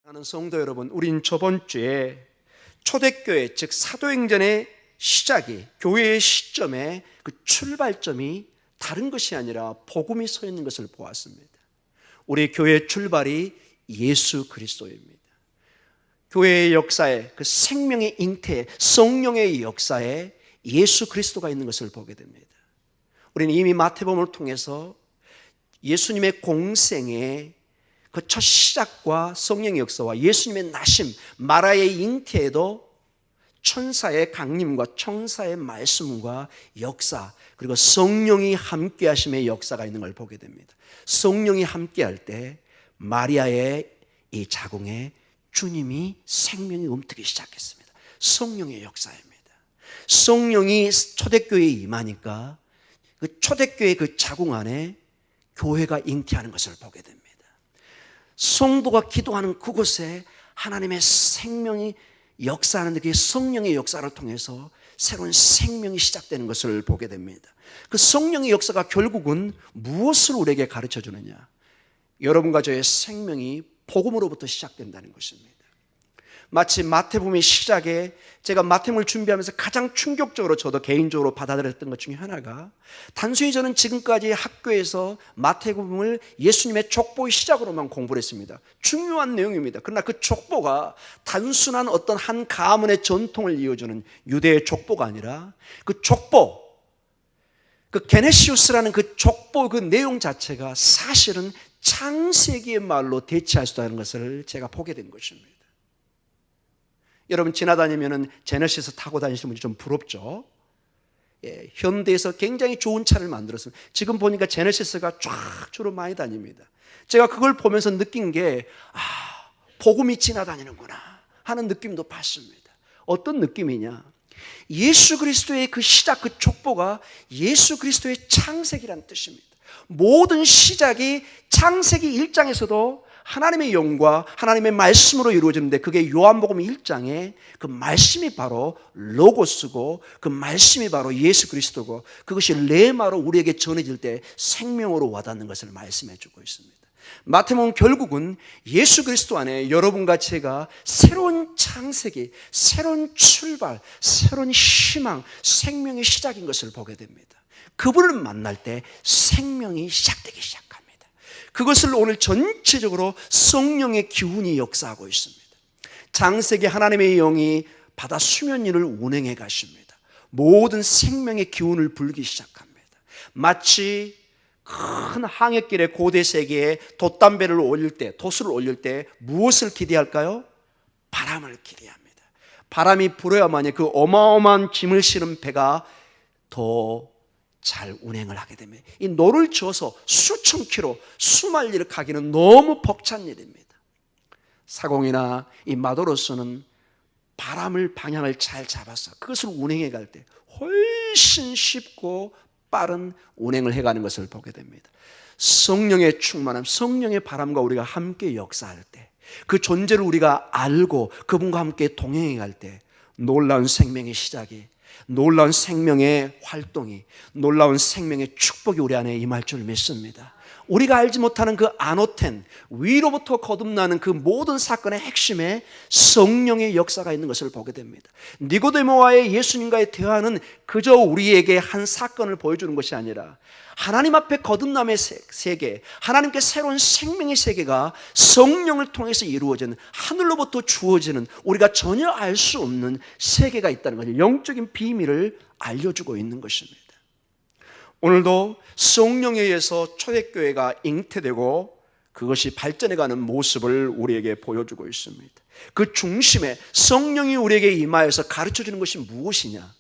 하는 성도 여러분, 우린 저번 주에 초대교회, 즉 사도행전의 시작이, 교회의 시점에 그 출발점이 다른 것이 아니라 복음이 서 있는 것을 보았습니다. 우리 교회의 출발이 예수 그리스도입니다. 교회의 역사에, 그 생명의 잉태에, 성령의 역사에 예수 그리스도가 있는 것을 보게 됩니다. 우리는 이미 마태복음을 통해서 예수님의 공생의 그 첫 시작과 성령의 역사와 예수님의 나심, 마라의 잉태에도 천사의 강림과 천사의 말씀과 역사, 그리고 성령이 함께 하심의 역사가 있는 걸 보게 됩니다. 성령이 함께 할 때 마리아의 이 자궁에 주님이 생명이 움트기 시작했습니다. 성령의 역사입니다. 성령이 초대교회에 임하니까 그 초대교회 그 자궁 안에 교회가 잉태하는 것을 보게 됩니다. 성도가 기도하는 그곳에 하나님의 생명이 역사하는데, 그 성령의 역사를 통해서 새로운 생명이 시작되는 것을 보게 됩니다. 그 성령의 역사가 결국은 무엇을 우리에게 가르쳐 주느냐? 여러분과 저의 생명이 복음으로부터 시작된다는 것입니다. 마치 마태복음의 시작에, 제가 마태복음을 준비하면서 가장 충격적으로 저도 개인적으로 받아들였던 것 중에 하나가, 단순히 저는 지금까지 학교에서 마태복음을 예수님의 족보의 시작으로만 공부를 했습니다. 중요한 내용입니다. 그러나 그 족보가 단순한 어떤 한 가문의 전통을 이어주는 유대의 족보가 아니라, 그 족보, 그 게네시우스라는 그 족보 그 내용 자체가 사실은 창세기의 말로 대체할 수 있다는 것을 제가 보게 된 것입니다. 여러분 지나다니면은 제네시스 타고 다니시는 분이 좀 부럽죠? 예, 현대에서 굉장히 좋은 차를 만들었습니다. 지금 보니까 제네시스가 쫙 주로 많이 다닙니다. 제가 그걸 보면서 느낀 게, 복음이 지나다니는구나 하는 느낌도 받습니다. 어떤 느낌이냐? 예수 그리스도의 그 시작, 그 족보가 예수 그리스도의 창세기란 뜻입니다. 모든 시작이 창세기 1장에서도 하나님의 영과 하나님의 말씀으로 이루어지는데, 그게 요한복음 1장에 그 말씀이 바로 로고스고, 그 말씀이 바로 예수 그리스도고, 그것이 레마로 우리에게 전해질 때 생명으로 와닿는 것을 말씀해 주고 있습니다. 마태복음은 결국은 예수 그리스도 안에 여러분과 제가 새로운 창세기, 새로운 출발, 새로운 희망, 생명의 시작인 것을 보게 됩니다. 그분을 만날 때 생명이 시작되기 시작합니다. 그것을 오늘 전체적으로 성령의 기운이 역사하고 있습니다. 창세기 하나님의 영이 바다 수면 위를 운행해 가십니다. 모든 생명의 기운을 불기 시작합니다. 마치 큰 항해길의 고대 세계에 돛담배를 올릴 때, 돛을 올릴 때 무엇을 기대할까요? 바람을 기대합니다. 바람이 불어야만이 그 어마어마한 짐을 실은 배가 더 잘 운행을 하게 됩니다. 이 노를 저어서 수천 킬로, 수마일리를 가기는 너무 벅찬 일입니다. 사공이나 이 마도로스는 바람을, 방향을 잘 잡아서 그것을 운행해 갈 때 훨씬 쉽고 빠른 운행을 해가는 것을 보게 됩니다. 성령의 충만함, 성령의 바람과 우리가 함께 역사할 때, 그 존재를 우리가 알고 그분과 함께 동행해 갈 때 놀라운 생명의 시작이, 놀라운 생명의 활동이, 놀라운 생명의 축복이 우리 안에 임할 줄 믿습니다. 우리가 알지 못하는 그 아노텐, 위로부터 거듭나는 그 모든 사건의 핵심에 성령의 역사가 있는 것을 보게 됩니다. 니고데모와의 예수님과의 대화는 그저 우리에게 한 사건을 보여주는 것이 아니라 하나님 앞에 거듭남의 세계, 하나님께 새로운 생명의 세계가 성령을 통해서 이루어지는, 하늘로부터 주어지는 우리가 전혀 알 수 없는 세계가 있다는 것을, 영적인 비밀을 알려주고 있는 것입니다. 오늘도 성령에 의해서 초대교회가 잉태되고 그것이 발전해가는 모습을 우리에게 보여주고 있습니다. 그 중심에 성령이 우리에게 임하여서 가르쳐주는 것이 무엇이냐?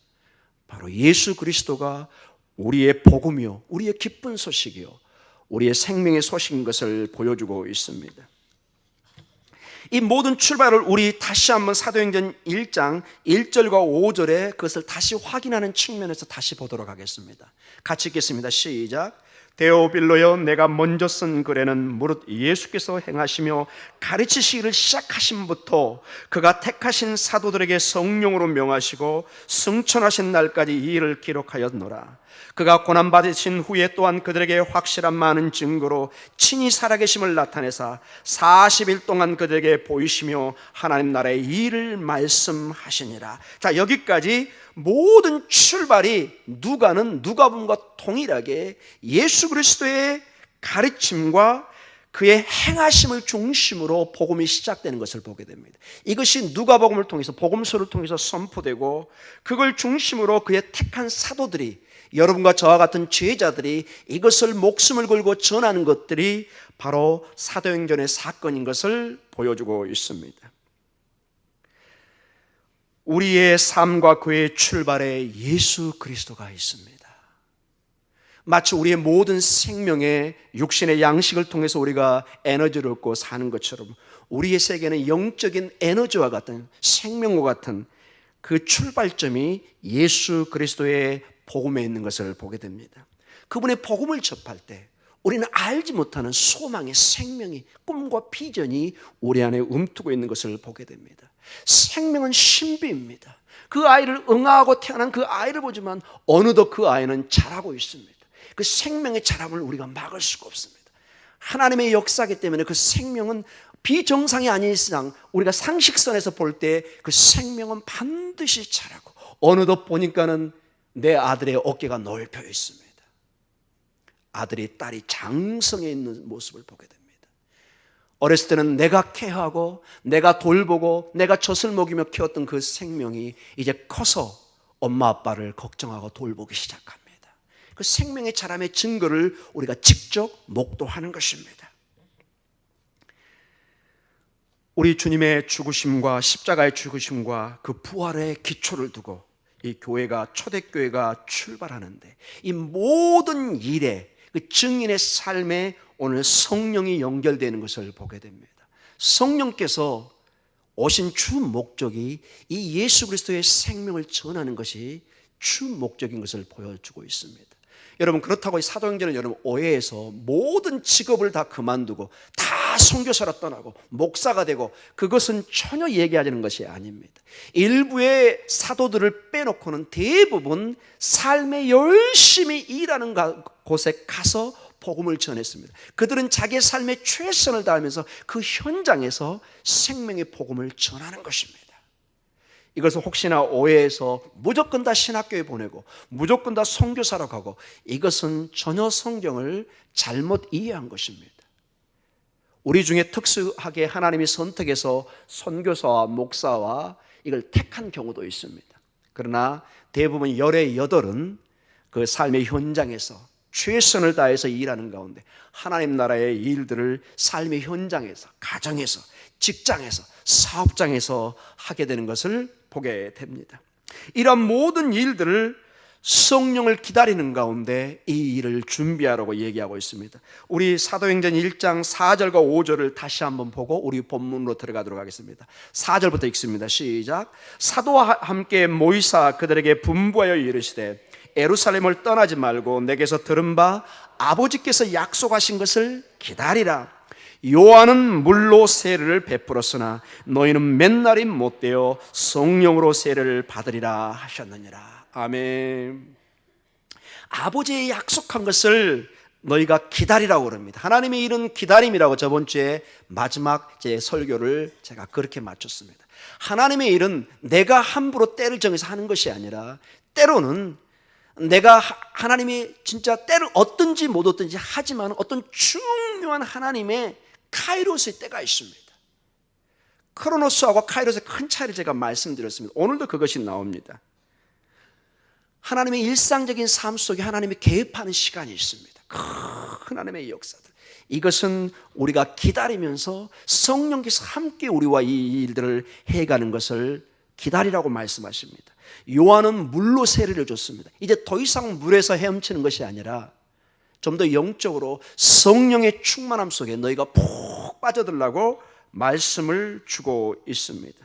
바로 예수 그리스도가 우리의 복음이요, 우리의 기쁜 소식이요, 우리의 생명의 소식인 것을 보여주고 있습니다. 이 모든 출발을 우리 다시 한번 사도행전 1장 1절과 5절에 그것을 다시 확인하는 측면에서 다시 보도록 하겠습니다. 같이 읽겠습니다. 시작. 데오빌로여, 내가 먼저 쓴 글에는 무릇 예수께서 행하시며 가르치시기를 시작하심부터 그가 택하신 사도들에게 성령으로 명하시고 승천하신 날까지 이 일을 기록하였노라. 그가 고난받으신 후에 또한 그들에게 확실한 많은 증거로 친히 살아계심을 나타내사 40일 동안 그들에게 보이시며 하나님 나라의 일을 말씀하시니라. 자, 여기까지 모든 출발이 누가복음과 동일하게 예수 그리스도의 가르침과 그의 행하심을 중심으로 복음이 시작되는 것을 보게 됩니다. 이것이 누가복음을 통해서, 복음서를 통해서 선포되고, 그걸 중심으로 그의 택한 사도들이, 여러분과 저와 같은 제자들이 이것을 목숨을 걸고 전하는 것들이 바로 사도행전의 사건인 것을 보여주고 있습니다. 우리의 삶과 그의 출발에 예수 그리스도가 있습니다. 마치 우리의 모든 생명의 육신의 양식을 통해서 우리가 에너지를 얻고 사는 것처럼 우리의 세계는 영적인 에너지와 같은, 생명과 같은 그 출발점이 예수 그리스도의 복음에 있는 것을 보게 됩니다. 그분의 복음을 접할 때 우리는 알지 못하는 소망의 생명이, 꿈과 비전이 우리 안에 움트고 있는 것을 보게 됩니다. 생명은 신비입니다. 그 아이를 응아하고 태어난 그 아이를 보지만 어느덧 그 아이는 자라고 있습니다. 그 생명의 자람을 우리가 막을 수가 없습니다. 하나님의 역사이기 때문에 그 생명은 비정상이 아닌 이상 우리가 상식선에서 볼 때 그 생명은 반드시 자라고, 어느덧 보니까는 내 아들의 어깨가 넓혀 있습니다. 아들이, 딸이 장성해 있는 모습을 보게 됩니다. 어렸을 때는 내가 케어하고 내가 돌보고 내가 젖을 먹이며 키웠던 그 생명이 이제 커서 엄마 아빠를 걱정하고 돌보기 시작합니다. 그 생명의 자람의 증거를 우리가 직접 목도하는 것입니다. 우리 주님의 죽으심과 십자가의 죽으심과 그 부활의 기초를 두고 이 교회가, 초대교회가 출발하는데, 이 모든 일에, 그 증인의 삶에 오늘 성령이 연결되는 것을 보게 됩니다. 성령께서 오신 주 목적이 이 예수 그리스도의 생명을 전하는 것이 주 목적인 것을 보여주고 있습니다. 여러분, 그렇다고 사도행전은 여러분 오해해서 모든 직업을 다 그만두고 다 선교사로 떠나고 목사가 되고, 그것은 전혀 얘기하자는 것이 아닙니다. 일부의 사도들을 빼놓고는 대부분 삶에 열심히 일하는 곳에 가서 복음을 전했습니다. 그들은 자기의 삶에 최선을 다하면서 그 현장에서 생명의 복음을 전하는 것입니다. 이것을 혹시나 오해해서 무조건 다 신학교에 보내고 무조건 다 선교사로 가고, 이것은 전혀 성경을 잘못 이해한 것입니다. 우리 중에 특수하게 하나님이 선택해서 선교사와 목사와 이걸 택한 경우도 있습니다. 그러나 대부분 18은 그 삶의 현장에서 최선을 다해서 일하는 가운데 하나님 나라의 일들을 삶의 현장에서, 가정에서, 직장에서, 사업장에서 하게 되는 것을 보게 됩니다. 이런 모든 일들을 성령을 기다리는 가운데 이 일을 준비하라고 얘기하고 있습니다. 우리 사도행전 1장 4절과 5절을 다시 한번 보고 우리 본문으로 들어가도록 하겠습니다. 4절부터 읽습니다. 시작. 사도와 함께 모이사 그들에게 분부하여 이르시되 예루살렘을 떠나지 말고 내게서 들은 바 아버지께서 약속하신 것을 기다리라. 요한은 물로 세례를 베풀었으나 너희는 맨날이 못되어 성령으로 세례를 받으리라 하셨느니라. 아멘. 아버지의 약속한 것을 너희가 기다리라고 그럽니다. 하나님의 일은 기다림이라고 저번 주에 마지막 제 설교를 제가 그렇게 마쳤습니다. 하나님의 일은 내가 함부로 때를 정해서 하는 것이 아니라, 때로는 내가 하나님이 진짜 때를 얻든지 못 얻든지 하지만 어떤 중요한 하나님의 카이로스의 때가 있습니다. 크로노스하고 카이로스의 큰 차이를 제가 말씀드렸습니다. 오늘도 그것이 나옵니다. 하나님의 일상적인 삶 속에 하나님이 개입하는 시간이 있습니다. 큰 하나님의 역사들. 이것은 우리가 기다리면서 성령께서 함께 우리와 이 일들을 해가는 것을 기다리라고 말씀하십니다. 요한은 물로 세례를 줬습니다. 이제 더 이상 물에서 헤엄치는 것이 아니라 좀 더 영적으로 성령의 충만함 속에 너희가 푹 빠져들라고 말씀을 주고 있습니다.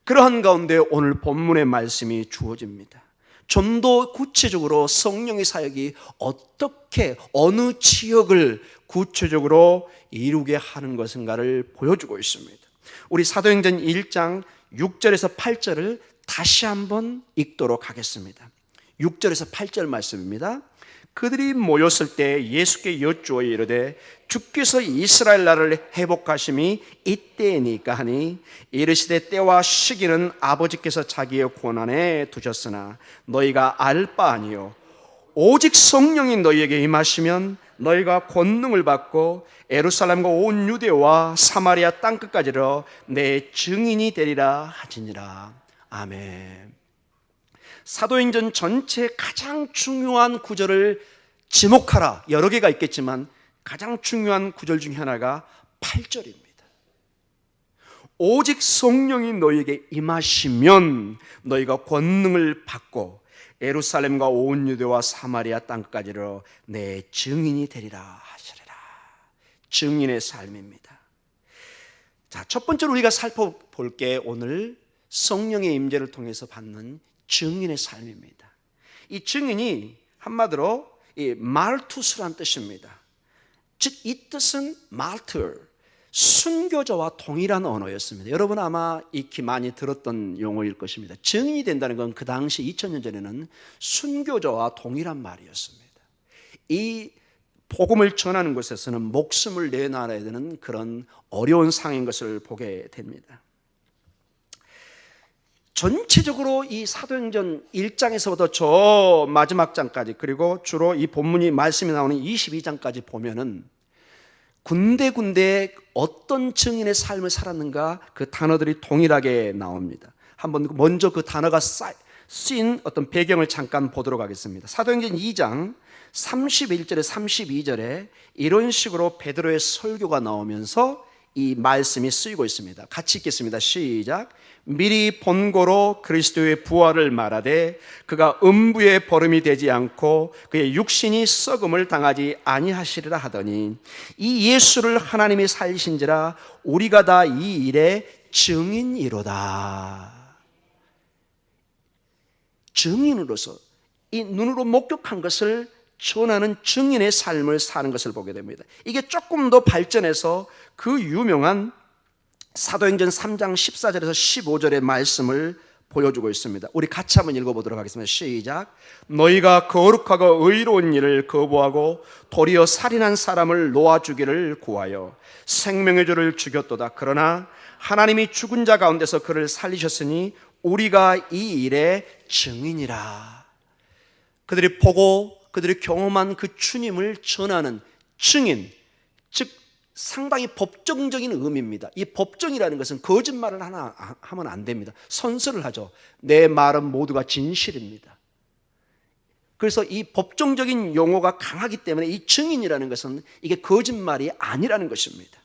그러한 가운데 오늘 본문의 말씀이 주어집니다. 좀 더 구체적으로 성령의 사역이 어떻게 어느 지역을 구체적으로 이루게 하는 것인가를 보여주고 있습니다. 우리 사도행전 1장 6절에서 8절을 다시 한번 읽도록 하겠습니다. 6절에서 8절 말씀입니다. 그들이 모였을 때 예수께 여쭈어 이르되 주께서 이스라엘 나라를 회복하심이 이때니까 하니 이르시되 때와 시기는 아버지께서 자기의 권한에 두셨으나 너희가 알 바 아니요 오직 성령이 너희에게 임하시면 너희가 권능을 받고 예루살렘과 온 유대와 사마리아 땅끝까지로 내 증인이 되리라 하시니라. 아멘. 사도행전 전체 가장 중요한 구절을 지목하라. 여러 개가 있겠지만 가장 중요한 구절 중에 하나가 8절입니다. 오직 성령이 너희에게 임하시면 너희가 권능을 받고 예루살렘과 온 유대와 사마리아 땅까지로 내 증인이 되리라 하시리라. 증인의 삶입니다. 자, 첫 번째로 우리가 살펴볼 게 오늘 성령의 임재를 통해서 받는 증인의 삶입니다. 이 증인이 한마디로 이 말투스란 뜻입니다. 즉 이 뜻은 말투, 순교자와 동일한 언어였습니다. 여러분 아마 익히 많이 들었던 용어일 것입니다. 증인이 된다는 건 그 당시 2000년 전에는 순교자와 동일한 말이었습니다. 이 복음을 전하는 곳에서는 목숨을 내놔야 되는 그런 어려운 상황인 것을 보게 됩니다. 전체적으로 이 사도행전 1장에서부터 저 마지막 장까지, 그리고 주로 이 본문이 말씀이 나오는 22장까지 보면은 군데군데 어떤 증인의 삶을 살았는가 그 단어들이 동일하게 나옵니다. 한번 먼저 그 단어가 쓰인 어떤 배경을 잠깐 보도록 하겠습니다. 사도행전 2장 31절에 32절에 이런 식으로 베드로의 설교가 나오면서 이 말씀이 쓰이고 있습니다. 같이 읽겠습니다. 시작. 미리 본고로 그리스도의 부활을 말하되 그가 음부의 버름이 되지 않고 그의 육신이 썩음을 당하지 아니하시리라 하더니 이 예수를 하나님이 살리신지라 우리가 다 이 일의 증인이로다. 증인으로서 이 눈으로 목격한 것을 전하는 증인의 삶을 사는 것을 보게 됩니다. 이게 조금 더 발전해서 그 유명한 사도행전 3장 14절에서 15절의 말씀을 보여주고 있습니다. 우리 같이 한번 읽어보도록 하겠습니다. 시작. 너희가 거룩하고 의로운 일을 거부하고 도리어 살인한 사람을 놓아주기를 구하여 생명의 주를 죽였도다. 그러나 하나님이 죽은 자 가운데서 그를 살리셨으니 우리가 이 일의 증인이라. 그들이 보고 그들이 경험한 그 주님을 전하는 증인, 즉 상당히 법정적인 의미입니다. 이 법정이라는 것은 거짓말을 하나 하면 안 됩니다. 선서를 하죠. 내 말은 모두가 진실입니다. 그래서 이 법정적인 용어가 강하기 때문에 이 증인이라는 것은 이게 거짓말이 아니라는 것입니다.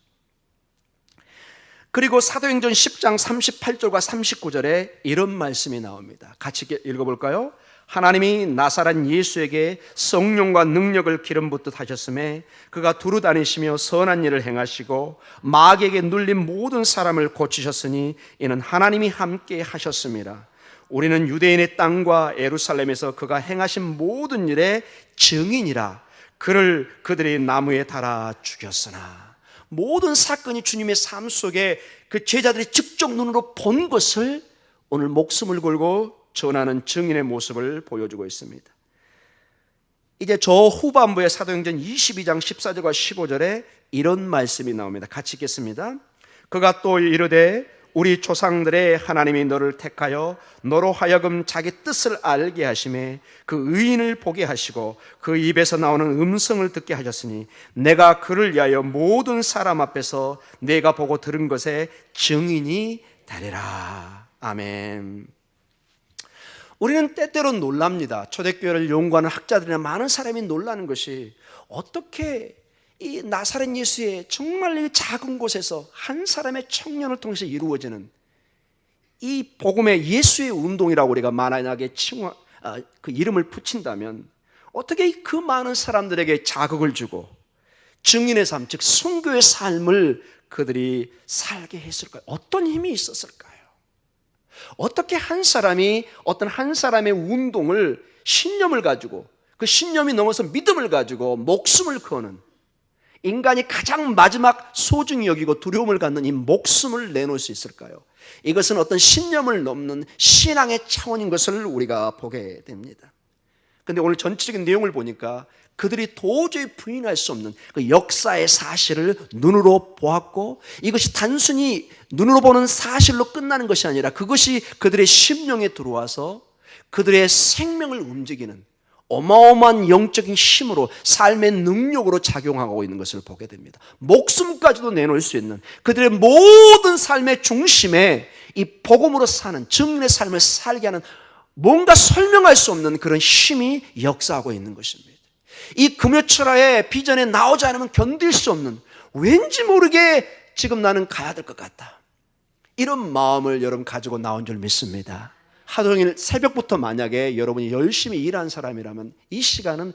그리고 사도행전 10장 38절과 39절에 이런 말씀이 나옵니다. 같이 읽어볼까요? 하나님이 나사렛 예수에게 성령과 능력을 기름 붓듯 하셨음에 그가 두루 다니시며 선한 일을 행하시고 마귀에게 눌린 모든 사람을 고치셨으니 이는 하나님이 함께 하셨습니다. 우리는 유대인의 땅과 예루살렘에서 그가 행하신 모든 일의 증인이라. 그를 그들이 나무에 달아 죽였으나. 모든 사건이 주님의 삶 속에 그 제자들이 직접 눈으로 본 것을 오늘 목숨을 걸고 전하는 증인의 모습을 보여주고 있습니다. 이제 저 후반부의 사도행전 22장 14절과 15절에 이런 말씀이 나옵니다. 같이 읽겠습니다. 그가 또 이르되 우리 조상들의 하나님이 너를 택하여 너로 하여금 자기 뜻을 알게 하심에 그 의인을 보게 하시고 그 입에서 나오는 음성을 듣게 하셨으니 내가 그를 위하여 모든 사람 앞에서 내가 보고 들은 것에 증인이 되리라. 아멘. 우리는 때때로 놀랍니다. 초대교회를 연구하는 학자들이나 많은 사람이 놀라는 것이 어떻게 이 나사렛 예수의 정말 이 작은 곳에서 한 사람의 청년을 통해서 이루어지는 이 복음의 예수의 운동이라고 우리가 만약에 그 이름을 붙인다면 어떻게 그 많은 사람들에게 자극을 주고 증인의 삶, 즉 순교의 삶을 그들이 살게 했을까요? 어떤 힘이 있었을까요? 어떻게 한 사람이 어떤 한 사람의 운동을 신념을 가지고 그 신념이 넘어서 믿음을 가지고 목숨을 거는 인간이 가장 마지막 소중히 여기고 두려움을 갖는 이 목숨을 내놓을 수 있을까요? 이것은 어떤 신념을 넘는 신앙의 차원인 것을 우리가 보게 됩니다. 그런데 오늘 전체적인 내용을 보니까 그들이 도저히 부인할 수 없는 그 역사의 사실을 눈으로 보았고, 이것이 단순히 눈으로 보는 사실로 끝나는 것이 아니라 그것이 그들의 심령에 들어와서 그들의 생명을 움직이는 어마어마한 영적인 힘으로, 삶의 능력으로 작용하고 있는 것을 보게 됩니다. 목숨까지도 내놓을 수 있는 그들의 모든 삶의 중심에 이 복음으로 사는 증인의 삶을 살게 하는 뭔가 설명할 수 없는 그런 힘이 역사하고 있는 것입니다. 이 금요철화의 비전에 나오지 않으면 견딜 수 없는, 왠지 모르게 지금 나는 가야 될 것 같다, 이런 마음을 여러분 가지고 나온 줄 믿습니다. 하루 종일 새벽부터 만약에 여러분이 열심히 일한 사람이라면 이 시간은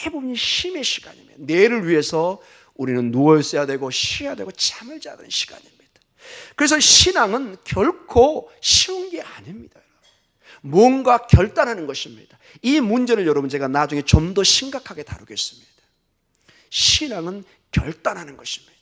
대부분 힘의 시간입니다. 내일을 위해서 우리는 누워 있어야 되고 쉬어야 되고 잠을 자야 되는 시간입니다. 그래서 신앙은 결코 쉬운 게 아닙니다. 뭔가 결단하는 것입니다. 이 문제를 여러분 제가 나중에 좀 더 심각하게 다루겠습니다. 신앙은 결단하는 것입니다.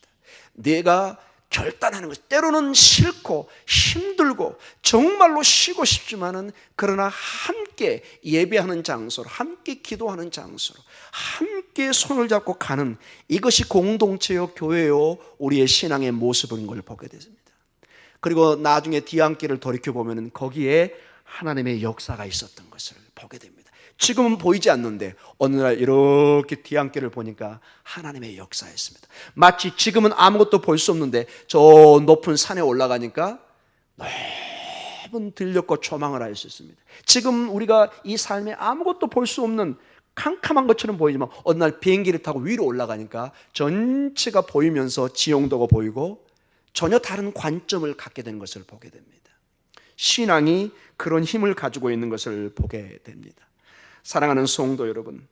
내가 결단하는 것, 때로는 싫고 힘들고 정말로 쉬고 싶지만은 그러나 함께 예배하는 장소로, 함께 기도하는 장소로, 함께 손을 잡고 가는, 이것이 공동체요 교회요 우리의 신앙의 모습인 걸 보게 됐습니다. 그리고 나중에 뒤안길을 돌이켜보면 거기에 하나님의 역사가 있었던 것을 보게 됩니다. 지금은 보이지 않는데 어느 날 이렇게 뒤안길을 보니까 하나님의 역사였습니다. 마치 지금은 아무것도 볼 수 없는데 저 높은 산에 올라가니까 넓은 들녘과 조망을 할 수 있습니다. 지금 우리가 이 삶에 아무것도 볼 수 없는 캄캄한 것처럼 보이지만 어느 날 비행기를 타고 위로 올라가니까 전체가 보이면서 지형도가 보이고 전혀 다른 관점을 갖게 되는 것을 보게 됩니다. 신앙이 그런 힘을 가지고 있는 것을 보게 됩니다. 사랑하는 성도 여러분,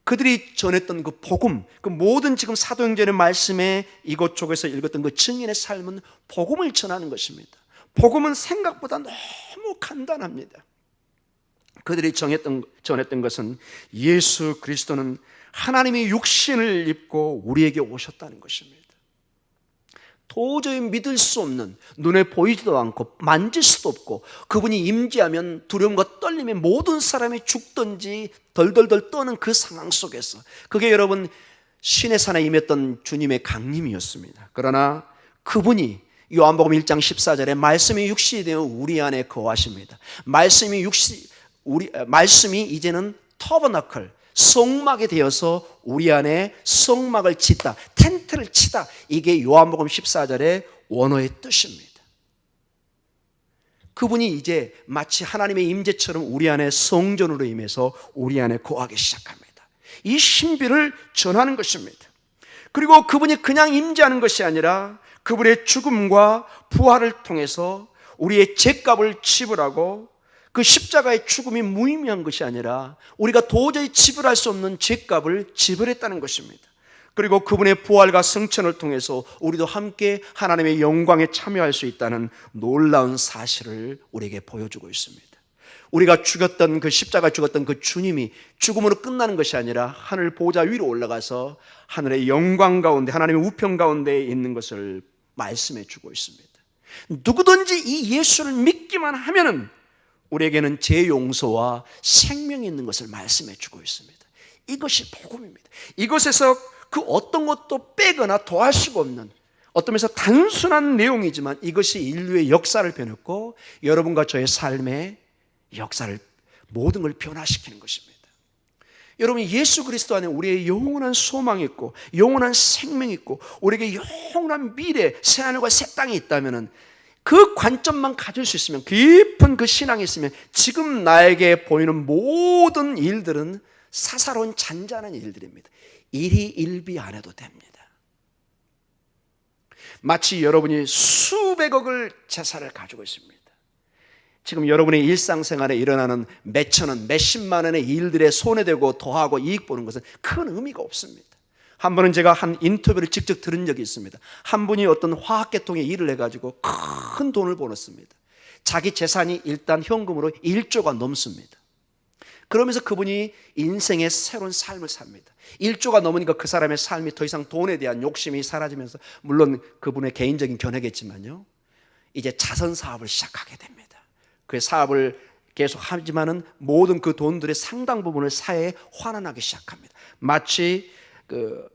그들이 전했던 그 복음, 그 모든 지금 사도행전의 말씀에 이곳저곳에서 읽었던 그 증인의 삶은 복음을 전하는 것입니다. 복음은 생각보다 너무 간단합니다. 그들이 전했던 것은 예수 그리스도는 하나님의 육신을 입고 우리에게 오셨다는 것입니다. 도저히 믿을 수 없는, 눈에 보이지도 않고 만질 수도 없고, 그분이 임재하면 두려움과 떨림에 모든 사람이 죽든지 덜덜덜 떠는 그 상황 속에서, 그게 여러분 시내산에 임했던 주님의 강림이었습니다. 그러나 그분이 요한복음 1장 14절에 말씀이 육신이 되어 우리 안에 거하십니다. 말씀이 이제는 터버너클, 성막이 되어서 우리 안에 성막을 짓다, 텐트를 치다, 이게 요한복음 14절의 원어의 뜻입니다. 그분이 이제 마치 하나님의 임재처럼 우리 안에 성전으로 임해서 우리 안에 거하기 시작합니다. 이 신비를 전하는 것입니다. 그리고 그분이 그냥 임재하는 것이 아니라 그분의 죽음과 부활을 통해서 우리의 죄값을 지불하고, 그 십자가의 죽음이 무의미한 것이 아니라 우리가 도저히 지불할 수 없는 죄값을 지불했다는 것입니다. 그리고 그분의 부활과 승천을 통해서 우리도 함께 하나님의 영광에 참여할 수 있다는 놀라운 사실을 우리에게 보여주고 있습니다. 우리가 죽었던 그 십자가 죽었던 그 주님이 죽음으로 끝나는 것이 아니라 하늘 보좌 위로 올라가서 하늘의 영광 가운데, 하나님의 우편 가운데 있는 것을 말씀해 주고 있습니다. 누구든지 이 예수를 믿기만 하면은 우리에게는 죄 용서와 생명이 있는 것을 말씀해 주고 있습니다. 이것이 복음입니다. 이것에서 그 어떤 것도 빼거나 더할 수가 없는, 어떤 면에서 단순한 내용이지만 이것이 인류의 역사를 변했고 여러분과 저의 삶의 역사를, 모든 걸 변화시키는 것입니다. 여러분, 예수 그리스도 안에 우리의 영원한 소망이 있고 영원한 생명이 있고 우리에게 영원한 미래, 새하늘과 새 땅이 있다면, 그 관점만 가질 수 있으면, 깊은 그 신앙이 있으면 지금 나에게 보이는 모든 일들은 사사로운 잔잔한 일들입니다. 일이 일비 안 해도 됩니다. 마치 여러분이 수백억을 재산을 가지고 있습니다. 지금 여러분의 일상생활에 일어나는 몇천 원, 몇십만 원의 일들에 손에 대고 더하고 이익 보는 것은 큰 의미가 없습니다. 한 번은 제가 한 인터뷰를 직접 들은 적이 있습니다. 한 분이 어떤 화학계통에 일을 해가지고 큰 돈을 벌었습니다. 자기 재산이 일단 현금으로 1조가 넘습니다. 그러면서 그분이 인생의 새로운 삶을 삽니다. 1조가 넘으니까 그 사람의 삶이 더 이상 돈에 대한 욕심이 사라지면서, 물론 그분의 개인적인 견해겠지만요, 이제 자선 사업을 시작하게 됩니다. 그 사업을 계속 하지만은 모든 그 돈들의 상당 부분을 사회에 환원하기 시작합니다. 마치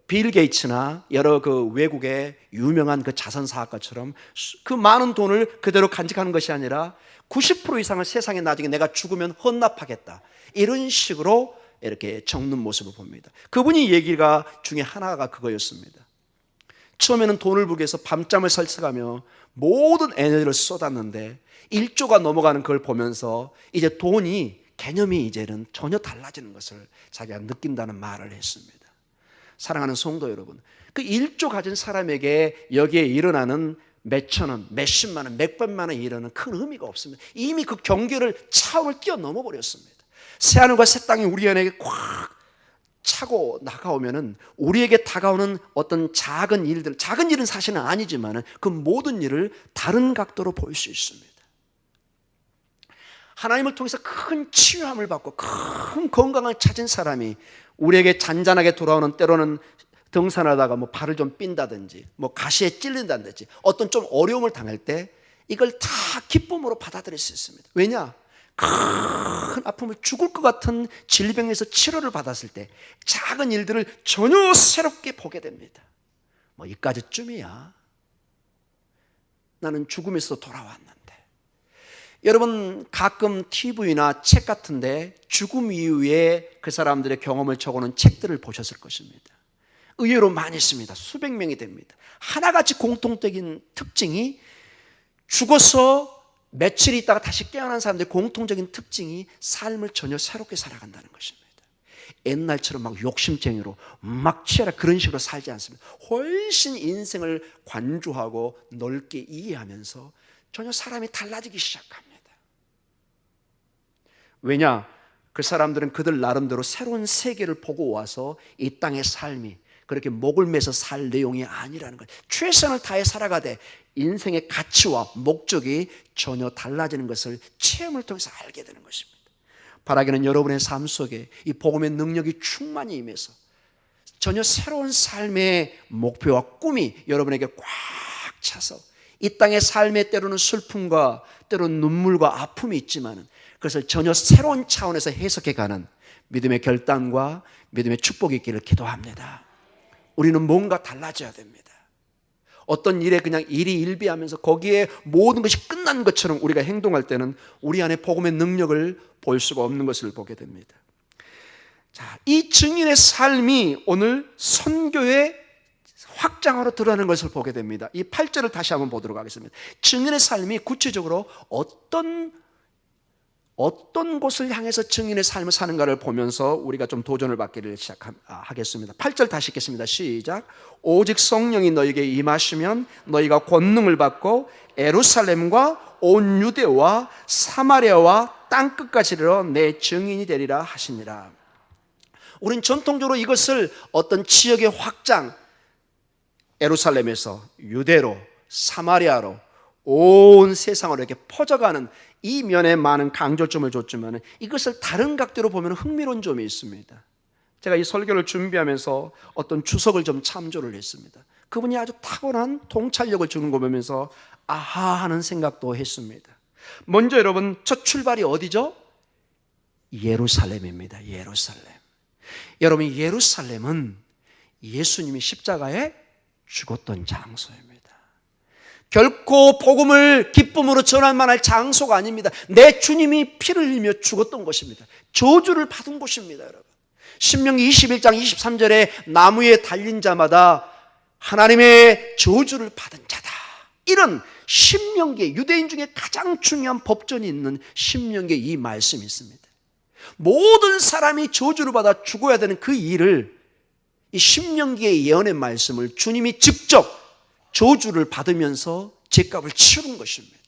빌 게이츠나 여러 그 외국의 유명한 그 자선 사업가처럼 그 많은 돈을 그대로 간직하는 것이 아니라 90% 이상을 세상에 나중에 내가 죽으면 헌납하겠다, 이런 식으로 이렇게 적는 모습을 봅니다. 그분이 얘기가 중에 하나가 그거였습니다. 처음에는 돈을 벌기 위해서 밤잠을 설쳐가며 모든 에너지를 쏟았는데 1조가 넘어가는 걸 보면서 이제 돈이 개념이 이제는 전혀 달라지는 것을 자기가 느낀다는 말을 했습니다. 사랑하는 성도 여러분, 그 1조 가진 사람에게 여기에 일어나는 몇천 원, 몇십만 원, 몇백만 원에 이르는 큰 의미가 없습니다. 이미 그 경계를 차원을 뛰어넘어 버렸습니다. 새하늘과 새 땅이 우리 안에 꽉 차고 나가오면은 우리에게 다가오는 어떤 작은 일들, 작은 일은 사실은 아니지만 그 모든 일을 다른 각도로 볼 수 있습니다. 하나님을 통해서 큰 치유함을 받고 큰 건강을 찾은 사람이 우리에게 잔잔하게 돌아오는, 때로는 등산하다가 뭐 발을 좀 삔다든지 뭐 가시에 찔린다든지 어떤 좀 어려움을 당할 때 이걸 다 기쁨으로 받아들일 수 있습니다. 왜냐? 큰 아픔을, 죽을 것 같은 질병에서 치료를 받았을 때 작은 일들을 전혀 새롭게 보게 됩니다. 뭐 이까지쯤이야, 나는 죽음에서 돌아왔는데. 여러분, 가끔 TV나 책 같은데 죽음 이후에 그 사람들의 경험을 적어놓은 책들을 보셨을 것입니다. 의외로 많이 있습니다. 수백 명이 됩니다. 하나같이 공통적인 특징이, 죽어서 며칠 있다가 다시 깨어난 사람들의 공통적인 특징이 삶을 전혀 새롭게 살아간다는 것입니다. 옛날처럼 막 욕심쟁이로 막 치열하 그런 식으로 살지 않습니다. 훨씬 인생을 관조하고 넓게 이해하면서 전혀 사람이 달라지기 시작합니다. 왜냐? 그 사람들은 그들 나름대로 새로운 세계를 보고 와서 이 땅의 삶이 그렇게 목을 매서 살 내용이 아니라는 것, 최선을 다해 살아가되 인생의 가치와 목적이 전혀 달라지는 것을 체험을 통해서 알게 되는 것입니다. 바라기는 여러분의 삶 속에 이 복음의 능력이 충만히 임해서 전혀 새로운 삶의 목표와 꿈이 여러분에게 꽉 차서 이 땅의 삶에 때로는 슬픔과 때로는 눈물과 아픔이 있지만 그것을 전혀 새로운 차원에서 해석해가는 믿음의 결단과 믿음의 축복이 있기를 기도합니다. 우리는 뭔가 달라져야 됩니다. 어떤 일에 그냥 일이 일비하면서 거기에 모든 것이 끝난 것처럼 우리가 행동할 때는 우리 안에 복음의 능력을 볼 수가 없는 것을 보게 됩니다. 자, 이 증인의 삶이 오늘 선교의 확장으로 드러나는 것을 보게 됩니다. 이 8절을 다시 한번 보도록 하겠습니다. 증인의 삶이 구체적으로 어떤 곳을 향해서 증인의 삶을 사는가를 보면서 우리가 좀 도전을 받기를 시작하겠습니다. 8절 다시 읽겠습니다. 시작. 오직 성령이 너에게 임하시면 너희가 권능을 받고 예루살렘과 온 유대와 사마리아와 땅끝까지 이르러 내 증인이 되리라 하시니라. 우리는 전통적으로 이것을 어떤 지역의 확장, 예루살렘에서 유대로 사마리아로 온 세상으로 이렇게 퍼져가는 이 면에 많은 강조점을 줬지만 이것을 다른 각도로 보면 흥미로운 점이 있습니다. 제가 이 설교를 준비하면서 어떤 주석을 좀 참조를 했습니다. 그분이 아주 탁월한 통찰력을 주는 거 보면서 아하 하는 생각도 했습니다. 먼저 여러분, 첫 출발이 어디죠? 예루살렘입니다. 예루살렘. 여러분, 예루살렘은 예수님이 십자가에 죽었던 장소입니다. 결코 복음을 기쁨으로 전할 만할 장소가 아닙니다. 내 주님이 피를 흘리며 죽었던 곳입니다. 저주를 받은 곳입니다. 여러분, 신명기 21장 23절에 나무에 달린 자마다 하나님의 저주를 받은 자다, 이런 신명기, 유대인 중에 가장 중요한 법전이 있는 신명기에 이 말씀이 있습니다. 모든 사람이 저주를 받아 죽어야 되는 그 일을, 이 신명기의 예언의 말씀을 주님이 직접 저주를 받으면서 죄값을 치르는 것입니다.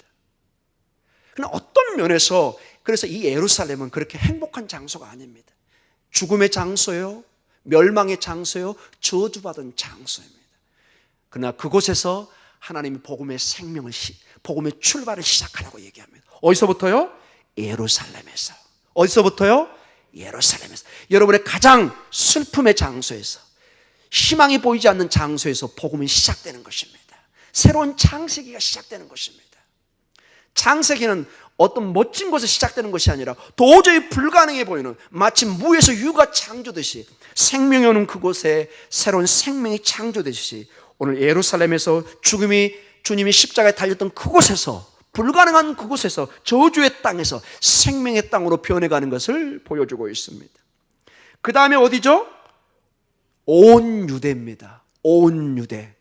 그러나 어떤 면에서 그래서 이 예루살렘은 그렇게 행복한 장소가 아닙니다. 죽음의 장소요, 멸망의 장소요, 저주받은 장소입니다. 그러나 그곳에서 하나님이 복음의 복음의 출발을 시작하라고 얘기합니다. 어디서부터요? 예루살렘에서. 어디서부터요? 예루살렘에서. 여러분의 가장 슬픔의 장소에서, 희망이 보이지 않는 장소에서 복음이 시작되는 것입니다. 새로운 창세기가 시작되는 것입니다. 창세기는 어떤 멋진 곳에서 시작되는 것이 아니라 도저히 불가능해 보이는, 마치 무에서 유가 창조듯이 생명이 오는 그곳에 새로운 생명이 창조되듯이 오늘 예루살렘에서 주님이 십자가에 달렸던 그곳에서, 불가능한 그곳에서, 저주의 땅에서 생명의 땅으로 변해가는 것을 보여주고 있습니다. 그 다음에 어디죠? 온 유대입니다. 온 유대.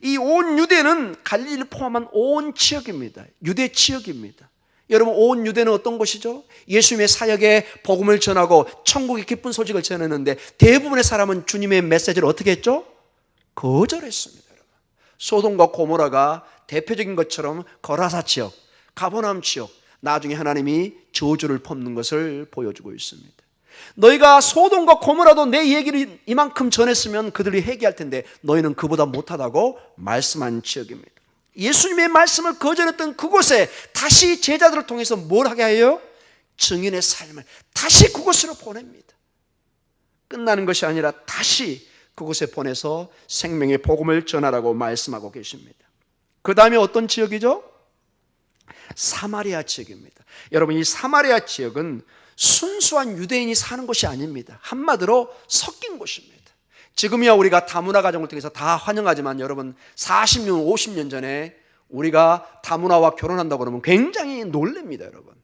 이 온 유대는 갈릴리를 포함한 온 지역입니다. 유대 지역입니다. 여러분, 온 유대는 어떤 곳이죠? 예수님의 사역에 복음을 전하고 천국의 기쁜 소식을 전했는데 대부분의 사람은 주님의 메시지를 어떻게 했죠? 거절했습니다. 여러분. 소돔과 고모라가 대표적인 것처럼 거라사 지역, 가버나움 지역, 나중에 하나님이 저주를 퍼붓는 것을 보여주고 있습니다. 너희가 소돔과 고모라도 내 얘기를 이만큼 전했으면 그들이 회개할 텐데 너희는 그보다 못하다고 말씀한 지역입니다. 예수님의 말씀을 거절했던 그곳에 다시 제자들을 통해서 뭘 하게 하여요? 증인의 삶을 다시 그곳으로 보냅니다. 끝나는 것이 아니라 다시 그곳에 보내서 생명의 복음을 전하라고 말씀하고 계십니다. 그 다음에 어떤 지역이죠? 사마리아 지역입니다. 여러분, 이 사마리아 지역은 순수한 유대인이 사는 곳이 아닙니다. 한마디로 섞인 곳입니다. 지금이야 우리가 다문화 가정을 통해서 다 환영하지만 여러분, 40년, 50년 전에 우리가 다문화와 결혼한다고 그러면 굉장히 놀랍니다. 여러분,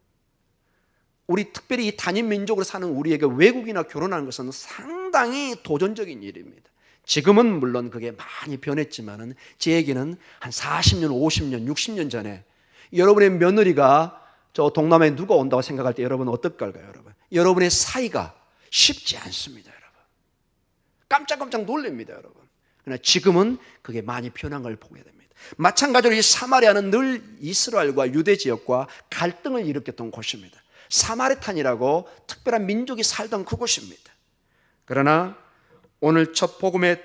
우리 특별히 이 단임 민족으로 사는 우리에게 외국인과 결혼하는 것은 상당히 도전적인 일입니다. 지금은 물론 그게 많이 변했지만은 제 얘기는 한 40년, 50년, 60년 전에 여러분의 며느리가 저 동남아에 누가 온다고 생각할 때 여러분 어떨까요? 여러분의 사이가 쉽지 않습니다. 여러분, 깜짝깜짝 놀랍니다. 여러분, 그러나 지금은 그게 많이 변한 걸 보게 됩니다. 마찬가지로 이 사마리아는 늘 이스라엘과 유대 지역과 갈등을 일으켰던 곳입니다. 사마리탄이라고 특별한 민족이 살던 그곳입니다. 그러나 오늘 첫 복음의